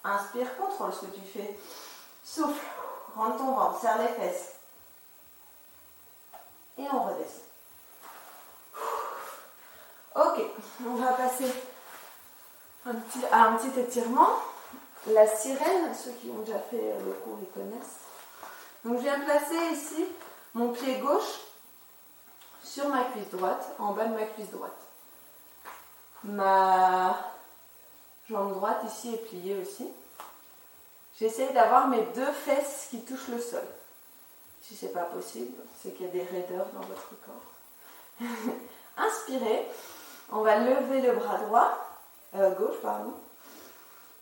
S1: Inspire, contrôle ce que tu fais. Souffle. Rentre ton ventre, serre les fesses. Et on redescend. Ok, on va passer à un petit étirement. La sirène, ceux qui ont déjà fait le cours, ils connaissent. Donc je viens placer ici mon pied gauche sur ma cuisse droite, en bas de ma cuisse droite. Ma jambe droite ici est pliée aussi. J'essaye d'avoir mes deux fesses qui touchent le sol. Si ce n'est pas possible, c'est qu'il y a des raideurs dans votre corps. Inspirez. On va lever le bras gauche, pardon.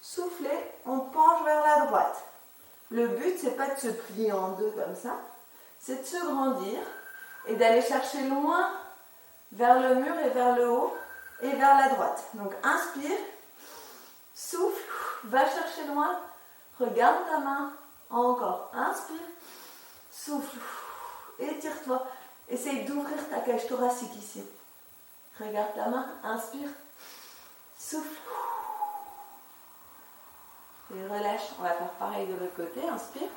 S1: Soufflez, on penche vers la droite. Le but, c'est pas de se plier en deux comme ça, c'est de se grandir et d'aller chercher loin vers le mur et vers le haut et vers la droite. Donc inspire, souffle, va chercher loin, regarde ta main, encore, inspire, souffle, étire-toi, essaye d'ouvrir ta cage thoracique ici. Regarde ta main, inspire, souffle. Et relâche, on va faire pareil de l'autre côté, inspire,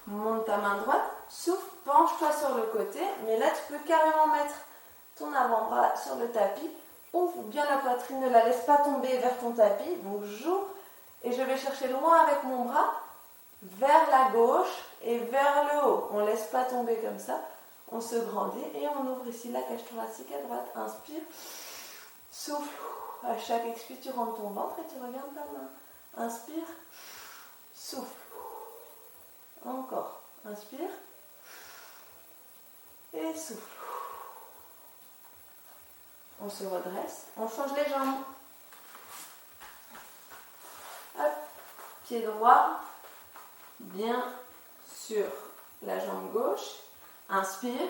S1: monte ta main droite, souffle, penche-toi sur le côté, mais là tu peux carrément mettre ton avant-bras sur le tapis, ouvre bien la poitrine, ne la laisse pas tomber vers ton tapis, donc j'ouvre et je vais chercher loin avec mon bras vers la gauche et vers le haut, on ne laisse pas tomber comme ça, on se grandit et on ouvre ici la cage thoracique à droite, inspire, souffle, à chaque expire tu rentres ton ventre et tu regardes ta main. Inspire, souffle. Encore. Inspire. Et souffle. On se redresse. On change les jambes. Hop. Pied droit. Bien sur la jambe gauche. Inspire.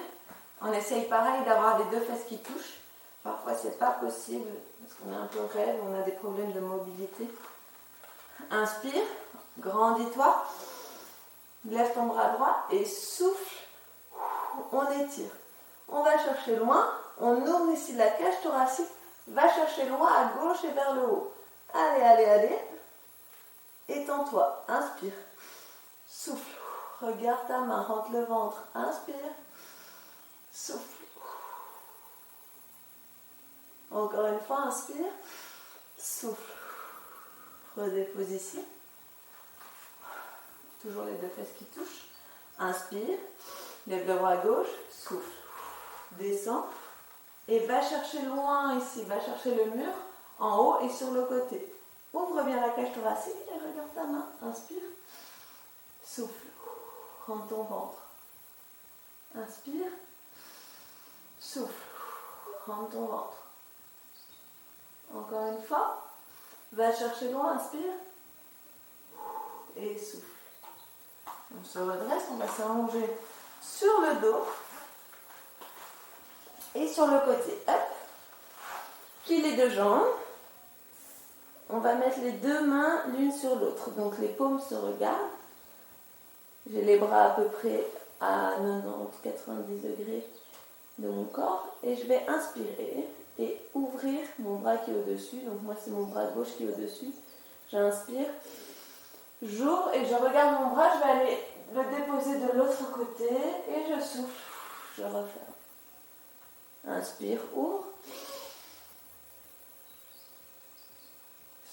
S1: On essaye pareil d'avoir les deux fesses qui touchent. Parfois c'est pas possible parce qu'on est un peu raide, on a des problèmes de mobilité. Inspire, grandis-toi, lève ton bras droit et souffle, on étire. On va chercher loin, on ouvre ici la cage thoracique, va chercher loin à gauche et vers le haut. Allez, allez, allez, étends-toi, inspire, souffle, regarde ta main, rentre le ventre, inspire, souffle. Encore une fois, inspire, souffle. Redépose ici. Toujours les deux fesses qui touchent. Inspire. Lève le bras gauche. Souffle. Descends. Et va chercher loin ici. Va chercher le mur en haut et sur le côté. Ouvre bien la cage thoracique et regarde ta main. Inspire. Souffle. Rentre ton ventre. Inspire. Souffle. Rentre ton ventre. Encore une fois. Va chercher loin, inspire. Et souffle. On se redresse, on va s'allonger sur le dos. Et sur le côté. Hop. Plie les deux jambes. On va mettre les deux mains l'une sur l'autre. Donc les paumes se regardent. J'ai les bras à peu près à 90 degrés de mon corps. Et je vais inspirer et ouvrir mon bras qui est au-dessus. Donc moi c'est mon bras gauche qui est au-dessus. J'inspire, j'ouvre et je regarde mon bras, je vais aller le déposer de l'autre côté et je souffle, je referme. Inspire, ouvre.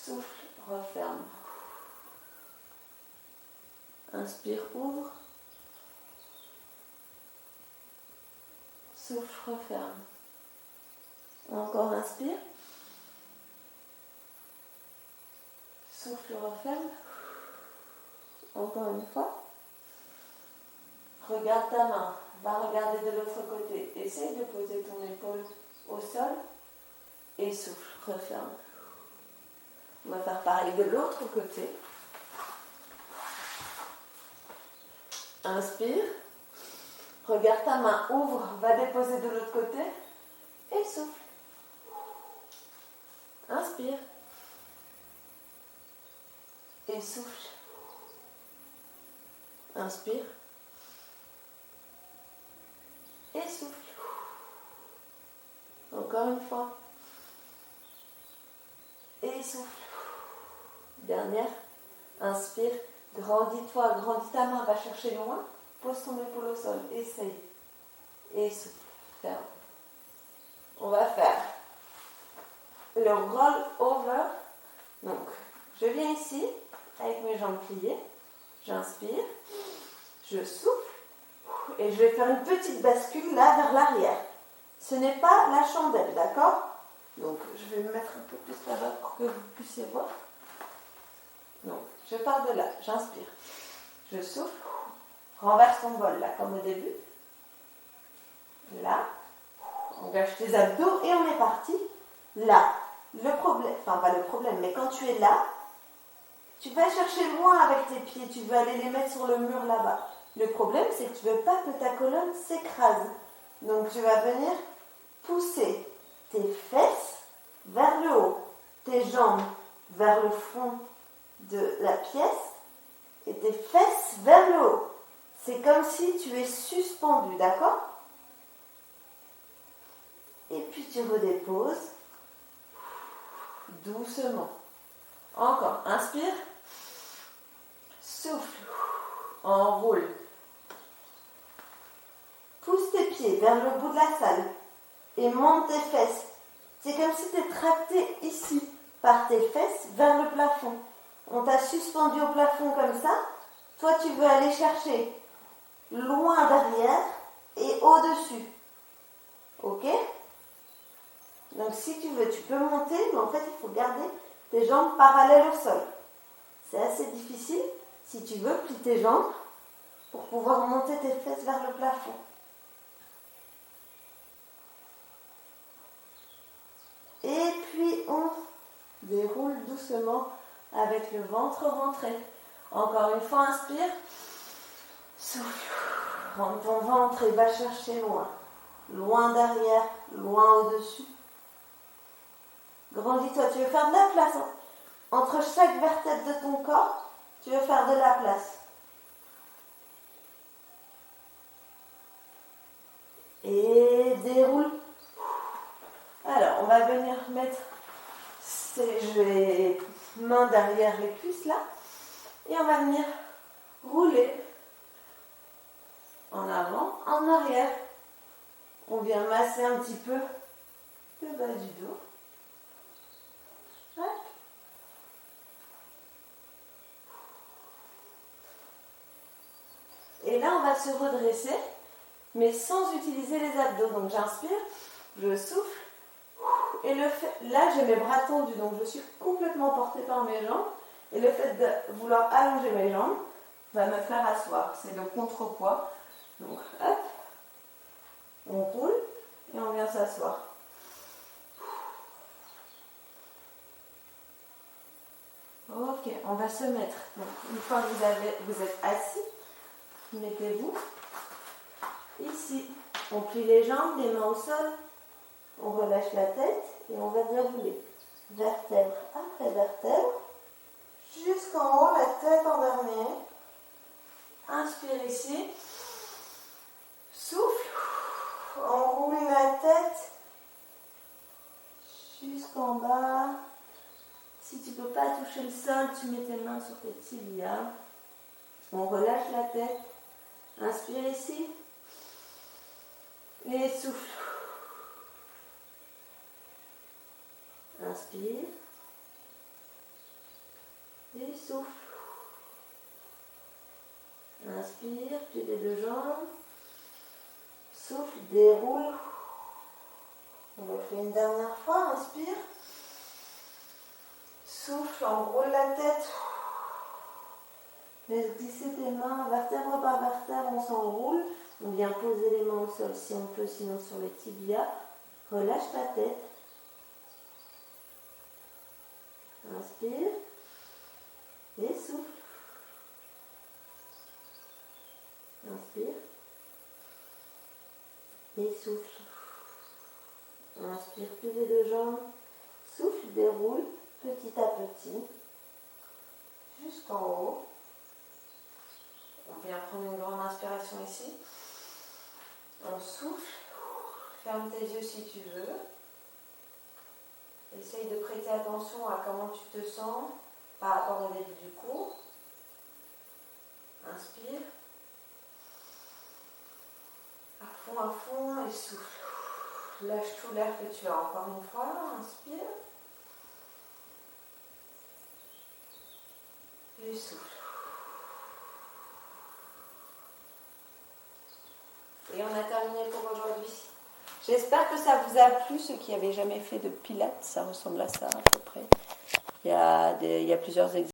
S1: Souffle, referme. Inspire, ouvre. Souffle, referme. Encore inspire. Souffle, referme. Encore une fois. Regarde ta main. Va regarder de l'autre côté. Essaye de poser ton épaule au sol. Et souffle, referme. On va faire pareil de l'autre côté. Inspire. Regarde ta main, ouvre, va déposer de l'autre côté. Et souffle. Inspire. Et souffle. Inspire. Et souffle. Encore une fois. Et souffle. Dernière. Inspire. Grandis-toi, grandis ta main, va chercher loin. Pose ton épaule au sol. Essaye. Et souffle. Ferme. On va faire le roll over. Donc, je viens ici avec mes jambes pliées. J'inspire. Je souffle. Et je vais faire une petite bascule là vers l'arrière. Ce n'est pas la chandelle, d'accord? Donc, je vais me mettre un peu plus là-bas pour que vous puissiez voir. Donc, je pars de là, j'inspire. Je souffle. Renverse ton bol là, comme au début. Là. Engage tes abdos et on est parti. Là. Le problème, enfin pas le problème, mais quand tu es là, tu vas chercher loin avec tes pieds. Tu veux aller les mettre sur le mur là-bas. Le problème, c'est que tu ne veux pas que ta colonne s'écrase. Donc, tu vas venir pousser tes fesses vers le haut, tes jambes vers le fond de la pièce et tes fesses vers le haut. C'est comme si tu es suspendu, d'accord? Et puis, tu redéposes doucement. Encore, inspire, souffle, enroule. Pousse tes pieds vers le bout de la salle et monte tes fesses. C'est comme si tu es tracté ici par tes fesses vers le plafond. On t'a suspendu au plafond comme ça. Toi, tu veux aller chercher loin derrière et au-dessus. Ok? Donc, si tu veux, tu peux monter, mais en fait, il faut garder tes jambes parallèles au sol. C'est assez difficile. Si tu veux, plie tes jambes pour pouvoir monter tes fesses vers le plafond. Et puis, on déroule doucement avec le ventre rentré. Encore une fois, inspire. Souffle. Rentre ton ventre et va chercher loin. Loin derrière, loin au-dessus. Grandis-toi. Tu veux faire de la place. Entre chaque vertèbre de ton corps, tu veux faire de la place. Et déroule. Alors, on va venir mettre ses mains derrière les cuisses là. Et on va venir rouler en avant, en arrière. On vient masser un petit peu le bas du dos. Ouais. Et là, on va se redresser, mais sans utiliser les abdos. Donc, j'inspire, je souffle. Et là, j'ai mes bras tendus, donc je suis complètement portée par mes jambes. Et le fait de vouloir allonger mes jambes va me faire asseoir. C'est le contrepoids. Donc, hop, on roule et on vient s'asseoir. Ok, on va se mettre. Donc, une fois que vous êtes assis, mettez-vous ici. On plie les jambes, les mains au sol. On relâche la tête et on va dérouler. Vertèbre après vertèbre. Jusqu'en haut, la tête en dernier. Inspire ici. Souffle. Enroule la tête jusqu'en bas. Si tu ne peux pas toucher le sol, tu mets tes mains sur tes tibias. On relâche la tête. Inspire ici. Et souffle. Inspire. Et souffle. Inspire, plie les deux jambes. Souffle, déroule. On le fait une dernière fois. Inspire. Souffle, enroule la tête. Laisse glisser tes mains, vertèbre par vertèbre, on s'enroule. On vient poser les mains au sol si on peut, sinon sur les tibias. Relâche ta tête. Inspire. Et souffle. Inspire. Et souffle. Inspire, plie les deux jambes. Souffle, déroule petit à petit. Jusqu'en haut. On vient prendre une grande inspiration ici. On souffle. Ferme tes yeux si tu veux. Essaye de prêter attention à comment tu te sens par rapport au début du cours. Inspire. À fond, et souffle. Lâche tout l'air que tu as. Encore une fois, inspire. Et souffle. Et on a terminé pour aujourd'hui. J'espère que ça vous a plu, ceux qui n'avaient jamais fait de pilates, ça ressemble à ça à peu près. Il y a plusieurs exercices.